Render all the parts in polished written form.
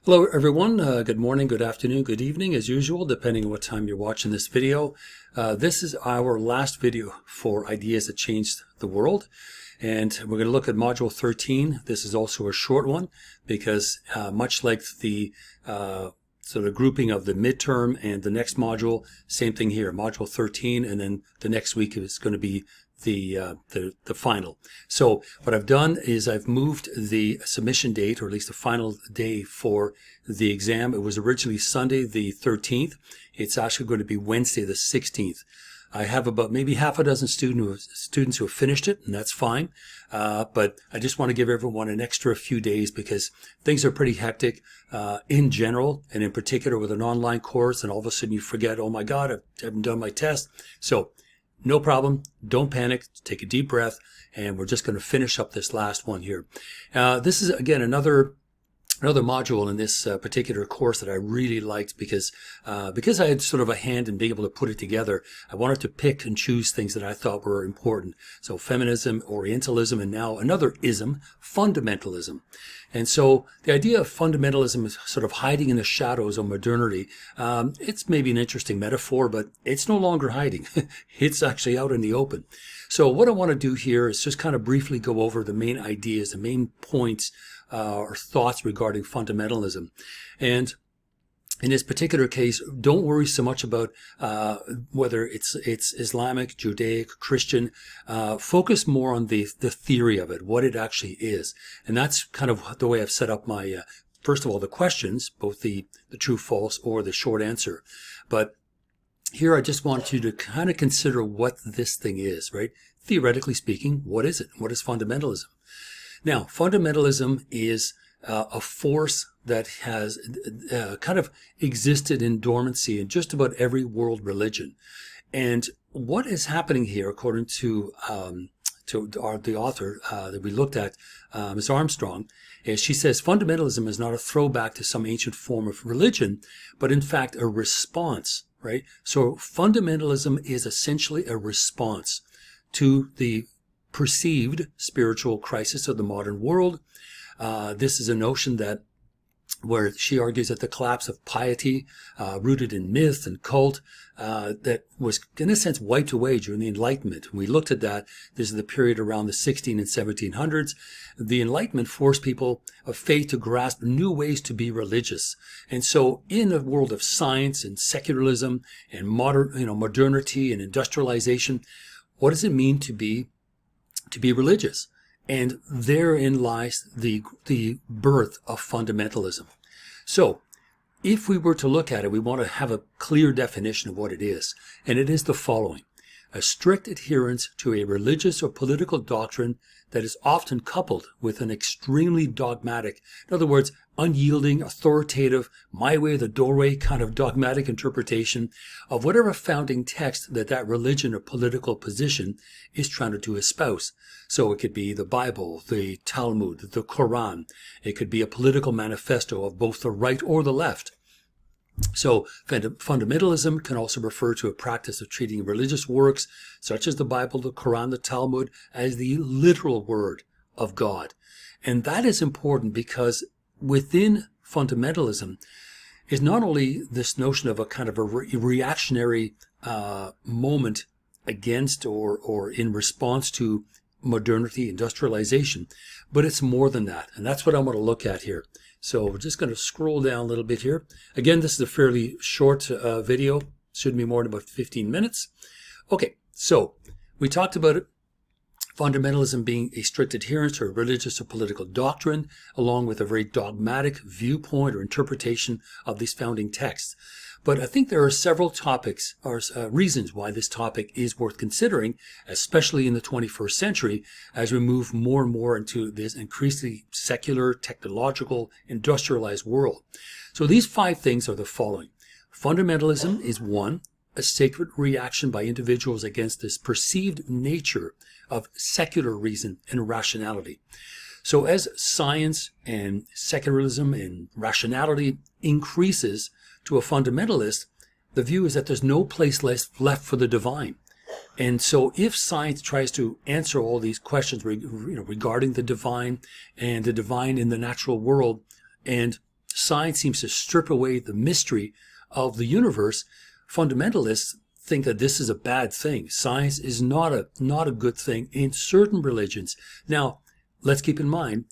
Hello everyone, good morning, good afternoon, good evening as usual, depending on what time you're watching this video. This is our last video for Ideas That Changed the World, and we're going to look at Module 13. This is also a short one because much like the sort of grouping of the midterm and the next module, same thing here, Module 13, and then the next week is going to be the final. So what I've done is I've moved the submission date, or at least the final day for the exam. It was originally Sunday the 13th. It's actually going to be Wednesday the 16th. I have about maybe half a dozen students who have finished it, and that's fine. But I just want to give everyone an extra few days because things are pretty hectic in general, and in particular with an online course, and all of a sudden you forget, oh my God, I haven't done my test. So no problem. Don't panic. Take a deep breath. And we're just going to finish up this last one here. This is, again, another module in this particular course that I really liked because I had sort of a hand in being able to put it together. I wanted to pick and choose things that I thought were important. So feminism, Orientalism, and now another ism, fundamentalism. And so the idea of fundamentalism is sort of hiding in the shadows of modernity. It's maybe an interesting metaphor, but it's no longer hiding. It's actually out in the open. So what I want to do here is just kind of briefly go over the main ideas, the main points or thoughts regarding fundamentalism. And in this particular case, don't worry so much about whether it's Islamic, Judaic, Christian. Focus more on the theory of it, what it actually is. And that's kind of the way I've set up my, first of all, the questions, both the true, false, or the short answer. But here I just want you to kind of consider what this thing is, right? Theoretically speaking, what is it? What is fundamentalism? Now, fundamentalism is a force that has kind of existed in dormancy in just about every world religion. And what is happening here, according to the author that we looked at, Ms. Armstrong, is she says fundamentalism is not a throwback to some ancient form of religion, but in fact a response, right? So fundamentalism is essentially a response to the perceived spiritual crisis of the modern world. This is a notion that where she argues that the collapse of piety rooted in myth and cult that was in a sense wiped away during the Enlightenment. We looked at that. This is the period around the 16 and 1700s. The Enlightenment forced people of faith to grasp new ways to be religious. And so in a world of science and secularism and modernity and industrialization, what does it mean to be religious? And therein lies the birth of fundamentalism. So if we were to look at it, we want to have a clear definition of what it is. And it is the following: a strict adherence to a religious or political doctrine that is often coupled with an extremely dogmatic, in other words, unyielding, authoritative, my way or the doorway kind of dogmatic interpretation of whatever founding text that religion or political position is trying to espouse. So it could be the Bible, the Talmud, the Quran. It could be a political manifesto of both the right or the left. So fundamentalism can also refer to a practice of treating religious works such as the Bible, the Quran, the Talmud as the literal word of God. And that is important because within fundamentalism is not only this notion of a kind of a reactionary moment against or in response to modernity, industrialization, but it's more than that. And that's what I'm going to look at here. So we're just going to scroll down a little bit here. Again, this is a fairly short video. Shouldn't be more than about 15 minutes. Okay, so we talked about it. Fundamentalism being a strict adherence to a religious or political doctrine, along with a very dogmatic viewpoint or interpretation of these founding texts. But I think there are several topics or reasons why this topic is worth considering, especially in the 21st century, as we move more and more into this increasingly secular, technological, industrialized world. So these 5 things are the following. Fundamentalism is 1, a sacred reaction by individuals against this perceived nature of secular reason and rationality. So as science and secularism and rationality increases to a fundamentalist, the view is that there's no place left for the divine. And so if science tries to answer all these questions regarding the divine and the divine in the natural world, and science seems to strip away the mystery of the universe, fundamentalists think that this is a bad thing. Science is not a good thing in certain religions. Now, let's keep in mind,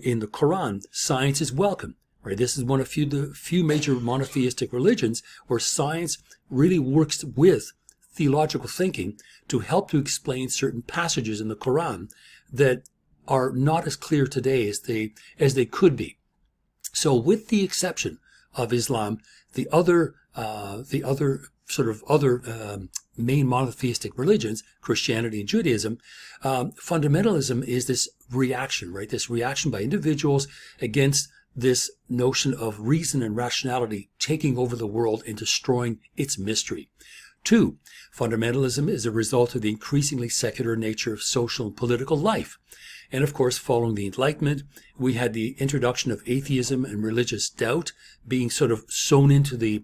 in the Quran, science is welcome. Right? This is one of the few major monotheistic religions where science really works with theological thinking to help to explain certain passages in the Quran that are not as clear today as they could be. So, with the exception of Islam, the other main monotheistic religions, Christianity and Judaism, fundamentalism is this reaction, right? This reaction by individuals against this notion of reason and rationality taking over the world and destroying its mystery. 2, fundamentalism is a result of the increasingly secular nature of social and political life. And of course, following the Enlightenment, we had the introduction of atheism and religious doubt being sort of sewn into the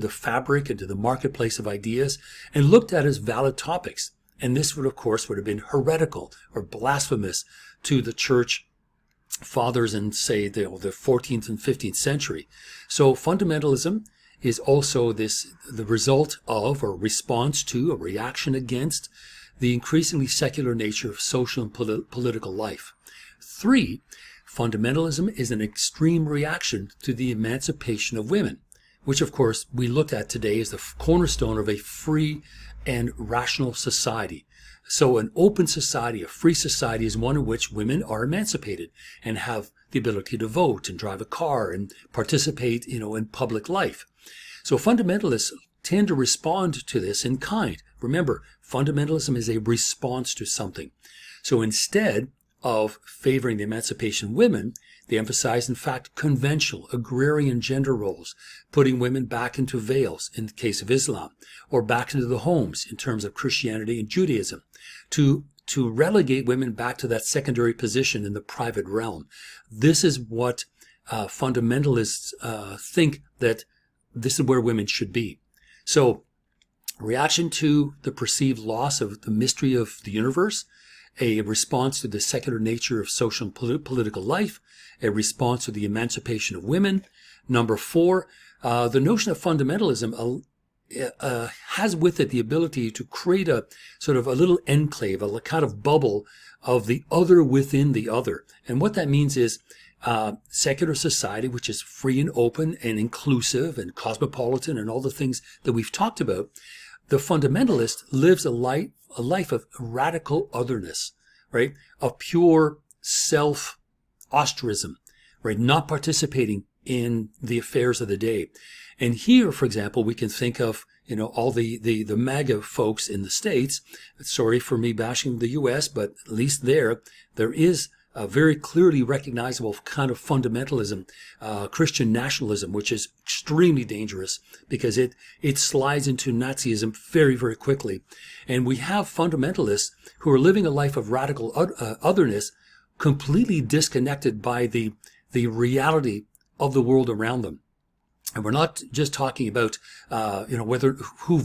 fabric, into the marketplace of ideas, and looked at as valid topics. And this would have been heretical or blasphemous to the church fathers in, say, the 14th and 15th century. So fundamentalism is also the result of, or response to, a reaction against the increasingly secular nature of social and political life. 3, fundamentalism is an extreme reaction to the emancipation of women, which of course we look at today as the cornerstone of a free and rational society. So an open society, a free society, is one in which women are emancipated and have the ability to vote and drive a car and participate, in public life. So fundamentalists tend to respond to this in kind. Remember, fundamentalism is a response to something. So instead of favoring the emancipation of women, they emphasize, in fact, conventional, agrarian gender roles, putting women back into veils in the case of Islam, or back into the homes in terms of Christianity and Judaism, to relegate women back to that secondary position in the private realm. This is what fundamentalists think that this is where women should be. So, reaction to the perceived loss of the mystery of the universe, a response to the secular nature of social and political life, a response to the emancipation of women. Number 4, the notion of fundamentalism has with it the ability to create a sort of a little enclave, a kind of bubble of the other within the other. And what that means is secular society, which is free and open and inclusive and cosmopolitan and all the things that we've talked about, the fundamentalist lives a life of radical otherness, right? Of pure self-ostracism, right? Not participating in the affairs of the day. And here, for example, we can think of, all the MAGA folks in the States. Sorry for me bashing the U.S., but at least there is a very clearly recognizable kind of fundamentalism, Christian nationalism, which is extremely dangerous because it slides into Nazism very, very quickly. And we have fundamentalists who are living a life of radical otherness, completely disconnected by the reality of the world around them. And we're not just talking about, who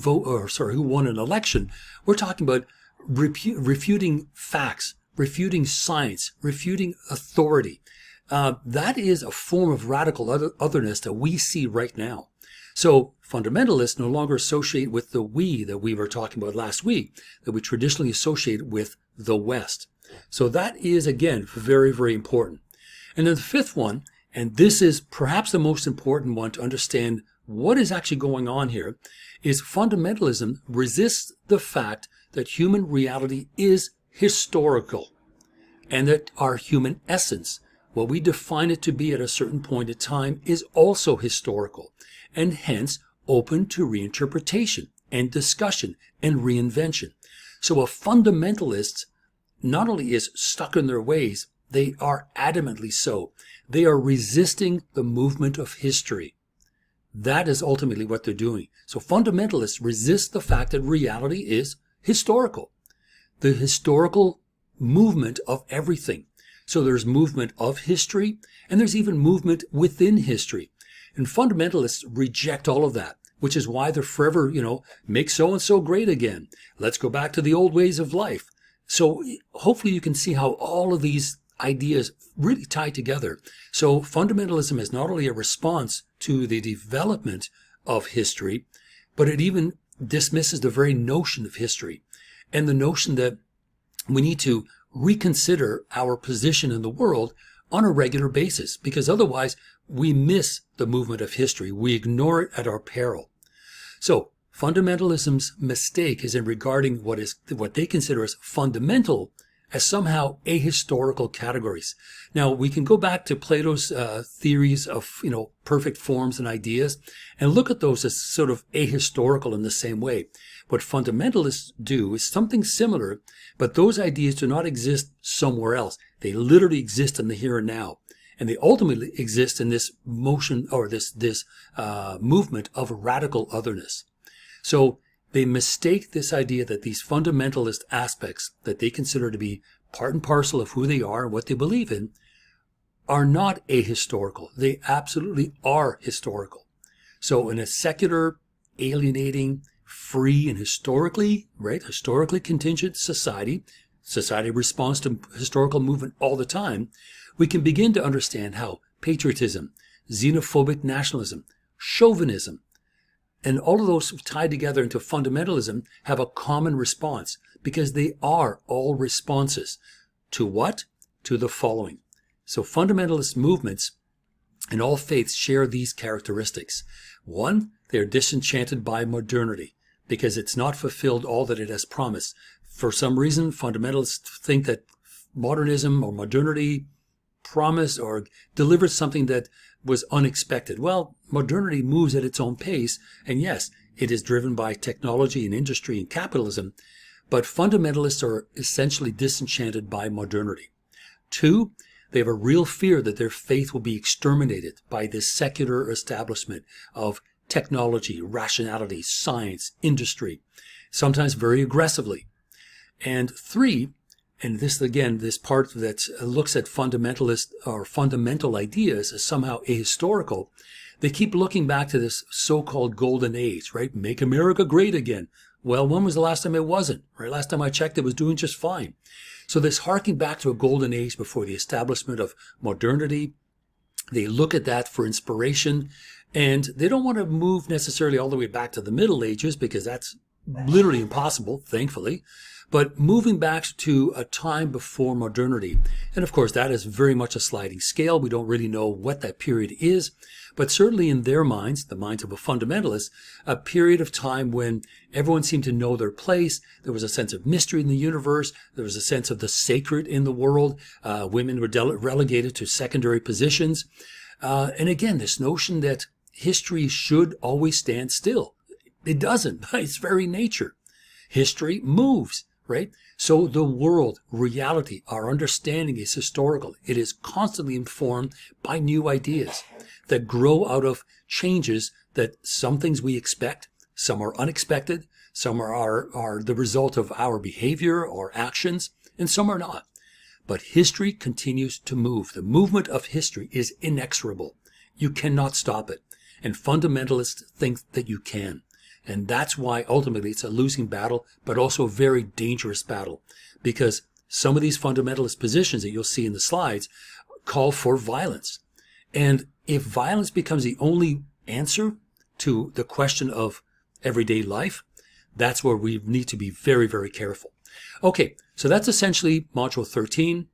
won an election. We're talking about refuting facts, refuting science, refuting authority. That is a form of radical otherness that we see right now. So fundamentalists no longer associate with the we that we were talking about last week, that we traditionally associate with the West. So that is, again, very, very important. And then the 5th one, and this is perhaps the most important one to understand what is actually going on here, is fundamentalism resists the fact that human reality is historical and that our human essence, what we define it to be at a certain point in time, is also historical and hence open to reinterpretation and discussion and reinvention. So a fundamentalist not only is stuck in their ways, they are adamantly so. They are resisting the movement of history. That is ultimately what they're doing. So fundamentalists resist the fact that reality is historical. The historical movement of everything. So there's movement of history, and there's even movement within history. And fundamentalists reject all of that, which is why they're forever, make so-and-so great again. Let's go back to the old ways of life. So hopefully you can see how all of these ideas really tied together. So fundamentalism is not only a response to the development of history, but it even dismisses the very notion of history and the notion that we need to reconsider our position in the world on a regular basis, because otherwise we miss the movement of history. We ignore it at our peril. So fundamentalism's mistake is in regarding what they consider as fundamental as somehow ahistorical categories. Now, we can go back to Plato's theories of, perfect forms and ideas and look at those as sort of ahistorical in the same way. What fundamentalists do is something similar, but those ideas do not exist somewhere else. They literally exist in the here and now. And they ultimately exist in this motion or this movement of radical otherness. So they mistake this idea that these fundamentalist aspects that they consider to be part and parcel of who they are and what they believe in are not ahistorical. They absolutely are historical. So in a secular, alienating, free, and historically contingent society responds to historical movement all the time, we can begin to understand how patriotism, xenophobic nationalism, chauvinism, and all of those tied together into fundamentalism have a common response, because they are all responses to what? To the following. So fundamentalist movements in all faiths share these characteristics. One, they are disenchanted by modernity because it's not fulfilled all that it has promised. For some reason, fundamentalists think that modernism or modernity promised or delivered something that was unexpected. Well, modernity moves at its own pace, and yes, it is driven by technology and industry and capitalism, but fundamentalists are essentially disenchanted by modernity. Two, they have a real fear that their faith will be exterminated by this secular establishment of technology, rationality, science, industry, sometimes very aggressively. And three, and this, again, this part that looks at fundamentalist or fundamental ideas as somehow ahistorical, they keep looking back to this so-called golden age, right? Make America great again. Well, when was the last time it wasn't, right? Last time I checked, it was doing just fine. So this harking back to a golden age before the establishment of modernity, they look at that for inspiration, and they don't want to move necessarily all the way back to the Middle Ages, because that's literally impossible, thankfully, but moving back to a time before modernity. And of course, that is very much a sliding scale. We don't really know what that period is, but certainly in their minds, the minds of a fundamentalist, a period of time when everyone seemed to know their place. There was a sense of mystery in the universe. There was a sense of the sacred in the world. Women were relegated to secondary positions. And again, this notion that history should always stand still. It doesn't by its very nature. History moves, right? So the world, reality, our understanding is historical. It is constantly informed by new ideas that grow out of changes that some things we expect, some are unexpected, some are the result of our behavior or actions, and some are not. But history continues to move. The movement of history is inexorable. You cannot stop it. And fundamentalists think that you can. And that's why ultimately it's a losing battle, but also a very dangerous battle, because some of these fundamentalist positions that you'll see in the slides call for violence. And if violence becomes the only answer to the question of everyday life, that's where we need to be very, very careful. Okay, so that's essentially Module 13.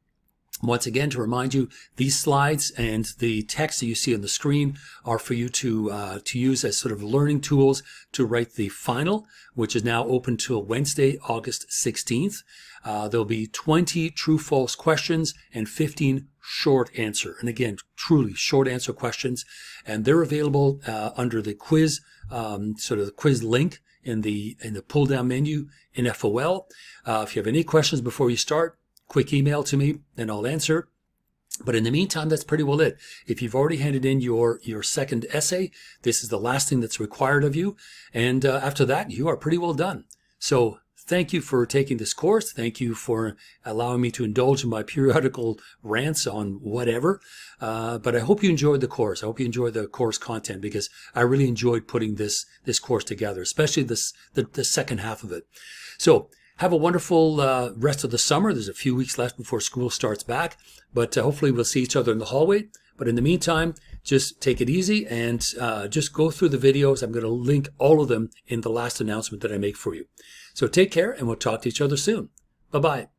Once again, to remind you, these slides and the text that you see on the screen are for you to use as sort of learning tools to write the final, which is now open till Wednesday, August 16th. There'll be 20 true-false questions and 15 short answer. And again, truly short answer questions. And they're available under the quiz, sort of the quiz link in the pull-down menu in FOL. If you have any questions before you start, quick email to me and I'll answer. But in the meantime, that's pretty well it. If you've already handed in your second essay, this is the last thing that's required of you. And after that, you are pretty well done. So thank you for taking this course. Thank you for allowing me to indulge in my periodical rants on whatever. But I hope you enjoyed the course. I hope you enjoyed the course content, because I really enjoyed putting this course together, especially the second half of it. So Have a wonderful rest of the summer. There's a few weeks left before school starts back, but hopefully we'll see each other in the hallway. But in the meantime, just take it easy and just go through the videos. I'm going to link all of them in the last announcement that I make for you. So take care, and we'll talk to each other soon. Bye-bye.